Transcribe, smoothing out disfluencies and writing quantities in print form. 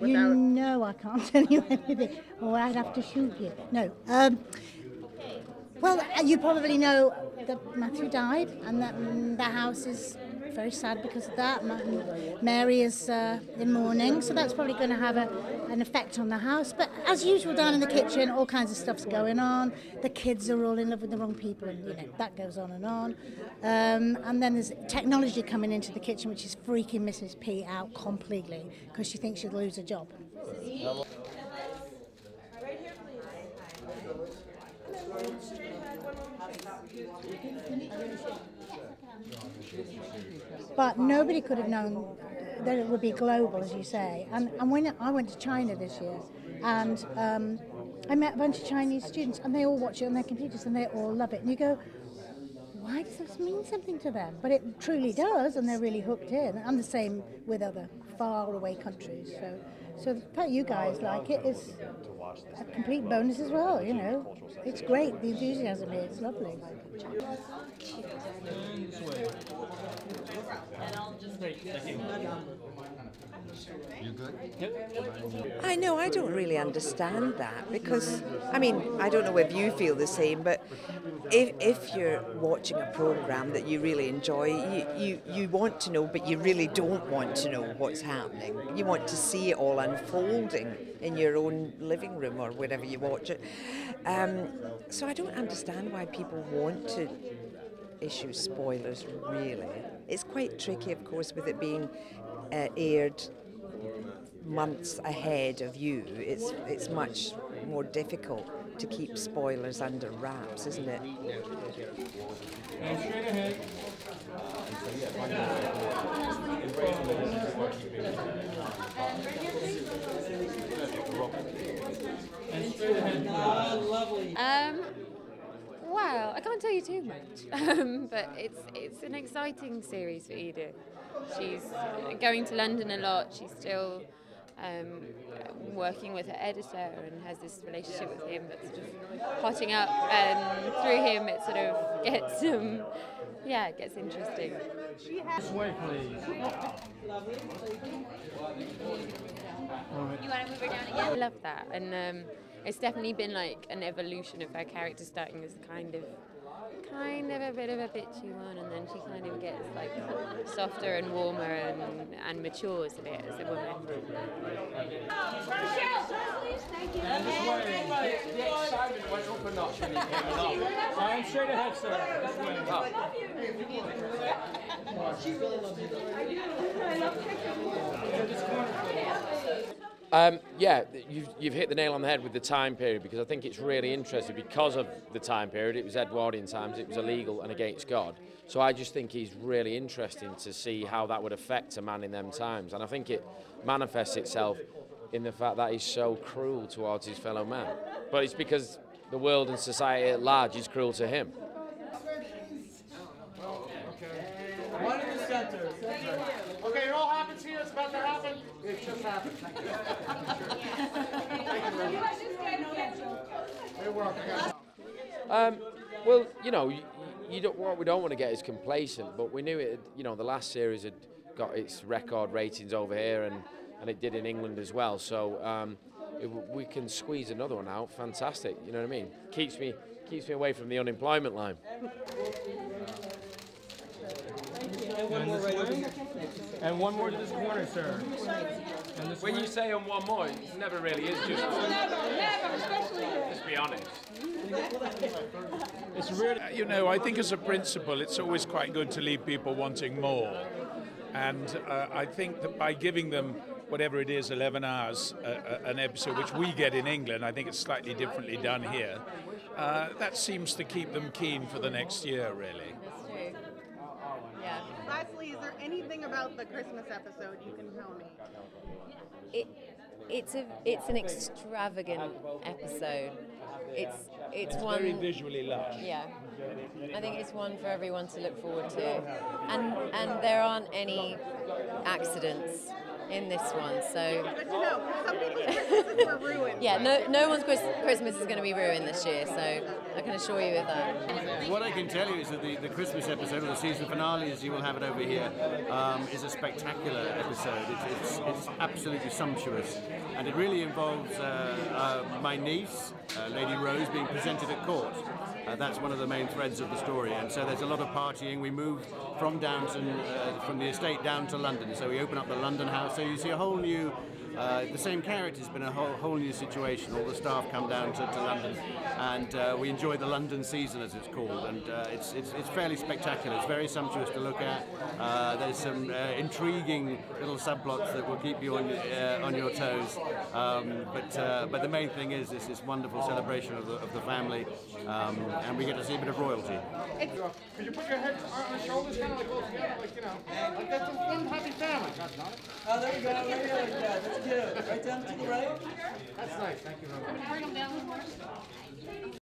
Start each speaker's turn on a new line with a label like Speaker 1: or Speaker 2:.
Speaker 1: You know I can't tell you anything, or I'd have to shoot you. No. Well, you probably know that Matthew died, and that the house is very sad because of that. Mary is in mourning, so that's probably going to have an effect on the house. But as usual, down in the kitchen, all kinds of stuff's going on. The kids are all in love with the wrong people, and that goes on. And then there's technology coming into the kitchen, which is freaking Mrs. P out completely because she thinks she'll lose her job. But nobody could have known that it would be global, as you say. And when I went to China this year, and I met a bunch of Chinese students, and they all watch it on their computers, and they all love it. And you go, why does this mean something to them? But it truly does, and they're really hooked in. And the same with other faraway countries. So the fact you guys like it is a complete bonus as well, It's great, the enthusiasm here, it's lovely.
Speaker 2: You good?
Speaker 3: I know, I don't really understand that because, I don't know if you feel the same, but if you're watching a programme that you really enjoy, you want to know, but you really don't want to know what's happening. You want to see it all unfolding in your own living room or wherever you watch it. So I don't understand why people want to issue spoilers, really. It's quite tricky, of course, with it being aired months ahead of you. It's much more difficult to keep spoilers under wraps, isn't it?
Speaker 4: And straight ahead. And straight ahead. Lovely.
Speaker 5: Well, I can't tell you too much, but it's an exciting series for Edith. She's going to London a lot. She's still working with her editor and has this relationship with him that's sort of hotting up, and through him it sort of gets it gets interesting.
Speaker 4: This way, please.
Speaker 5: You want to move her down again? I love that, and it's definitely been like an evolution of her character, starting as kind of a bit of a bitchy one, and then she kind of gets like softer and warmer and matures a bit as a woman.
Speaker 4: I'm straight ahead, sir. This way. She really loves you.
Speaker 6: You've hit the nail on the head with the time period, because I think it's really interesting because of the time period. It was Edwardian times, it was illegal and against God. So I just think it's really interesting to see how that would affect a man in them times. And I think it manifests itself in the fact that he's so cruel towards his fellow man. But it's because the world and society at large is cruel to him.
Speaker 4: One in the center. Okay, it all happens here. It's about to happen. It just happened. Thank you.
Speaker 6: Well, what we don't want to get is complacent, but we knew it. The last series had got its record ratings over here, and it did in England as well. So if we can squeeze another one out, fantastic. You know what I mean? Keeps me away from the unemployment line.
Speaker 4: And one more to this corner, sir.
Speaker 6: When you say one more, it never really is just one.
Speaker 7: Never, especially.
Speaker 6: Let's be honest.
Speaker 4: It's really,
Speaker 8: I think as a principle, it's always quite good to leave people wanting more. And I think that by giving them whatever it is, 11 hours an episode, which we get in England, I think it's slightly differently done here. That seems to keep them keen for the next year, really.
Speaker 5: That's true. Yeah.
Speaker 7: Lastly, is there anything about the Christmas episode you can tell me?
Speaker 5: It's an extravagant episode. It's one
Speaker 8: very visually lush.
Speaker 5: Yeah, I think it's one for everyone to look forward to, and there aren't any accidents
Speaker 9: in this one. So
Speaker 7: Good to know. Some people's Christmases were ruined.
Speaker 9: yeah, no one's Christmas is going to be ruined this year. So I can assure you of that.
Speaker 10: What I can tell you is that the Christmas episode, or the season finale, as you will have it over here, is a spectacular episode. It's absolutely sumptuous, and it really involves my niece, Lady Rose, being presented at court. That's one of the main threads of the story, and so there's a lot of partying. We move from Downton, from the estate down to London, so we open up the London house, so you see a whole new, the same characters, but a whole new situation. All the staff come down to London, and we enjoy the London season, as it's called, and it's fairly spectacular. It's very sumptuous to look at. There's some intriguing little subplots that will keep you on your toes, but the main thing is this wonderful celebration of the family, and we get to see a bit of royalty.
Speaker 4: Could you put your head on the shoulders, kind of like all together, like, you know, like that's one happy family. That's not it.
Speaker 11: Oh, there you go, right here like that. That's cute. Right down to the right.
Speaker 4: That's nice. Thank you very much.
Speaker 1: Bring them down.